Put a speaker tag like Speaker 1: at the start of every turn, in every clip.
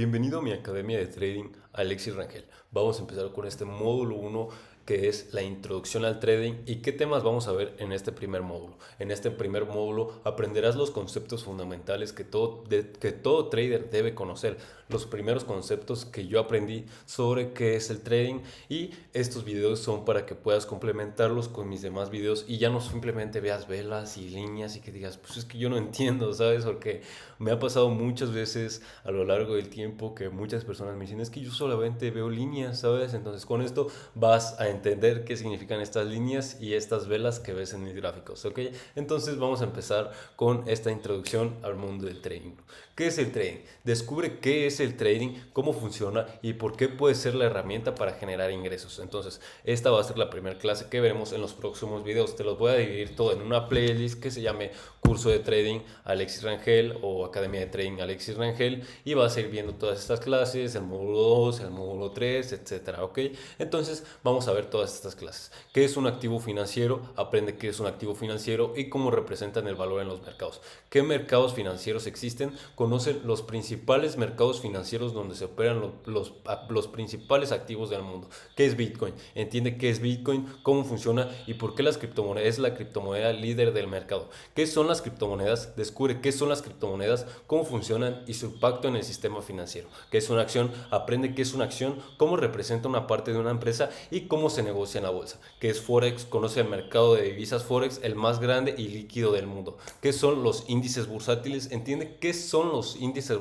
Speaker 1: Bienvenido a mi academia de trading, Alexis Rangel. Vamos a empezar con este módulo 1 que es la introducción al trading y qué temas vamos a ver en este primer módulo. En este primer módulo aprenderás los conceptos fundamentales que todo trader debe conocer, los primeros conceptos que yo aprendí sobre qué es el trading, y estos videos son para que puedas complementarlos con mis demás videos y ya no simplemente veas velas y líneas y que digas, pues es que yo no entiendo, ¿sabes? Porque me ha pasado muchas veces a lo largo del tiempo que muchas personas me dicen, es que yo solamente veo líneas, ¿sabes? Entonces con esto vas a entender qué significan estas líneas y estas velas que ves en mis gráficos, ¿ok? Entonces vamos a empezar con esta introducción al mundo del trading. ¿Qué es el trading? Descubre qué es el trading, cómo funciona y por qué puede ser la herramienta para generar ingresos. Entonces, esta va a ser la primera clase que veremos en los próximos videos. Te los voy a dividir todo en una playlist que se llame Curso de Trading Alexis Rangel o Academia de Trading Alexis Rangel, y vas a ir viendo todas estas clases, el módulo 2, el módulo 3, etcétera, ¿ok? Entonces, vamos a ver todas estas clases. ¿Qué es un activo financiero? Aprende qué es un activo financiero y cómo representan el valor en los mercados. ¿Qué mercados financieros existen? Conoce los principales mercados financieros donde se operan los principales activos del mundo. ¿Qué es Bitcoin? Entiende qué es Bitcoin, cómo funciona y por qué las criptomonedas es la criptomoneda líder del mercado. ¿Qué son las criptomonedas? Descubre qué son las criptomonedas, cómo funcionan y su impacto en el sistema financiero. ¿Qué es una acción? Aprende qué es una acción, cómo representa una parte de una empresa y cómo se negocia en la bolsa. ¿Qué es Forex? Conoce el mercado de divisas Forex, el más grande y líquido del mundo. ¿Qué son los índices bursátiles? Entiende qué son los índices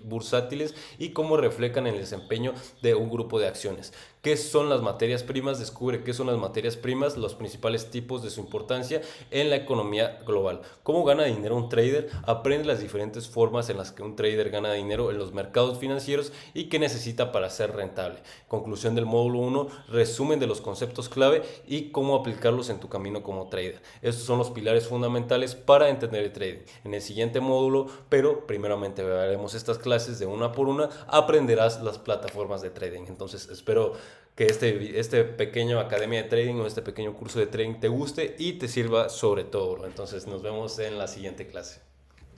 Speaker 1: bursátiles y cómo reflejan el desempeño de un grupo de acciones. ¿Qué son las materias primas? Descubre qué son las materias primas, los principales tipos de su importancia en la economía global. ¿Cómo gana dinero un trader? Aprende las diferentes formas en las que un trader gana dinero en los mercados financieros y qué necesita para ser rentable. Conclusión del módulo 1, resumen de los conceptos clave y cómo aplicarlos en tu camino como trader. Estos son los pilares fundamentales para entender el trading. En el siguiente módulo, pero primeramente veremos estas clases de una por una, aprenderás las plataformas de trading. Entonces espero que este pequeño academia de trading o este pequeño curso de trading te guste y te sirva sobre todo. Entonces nos vemos en la siguiente clase.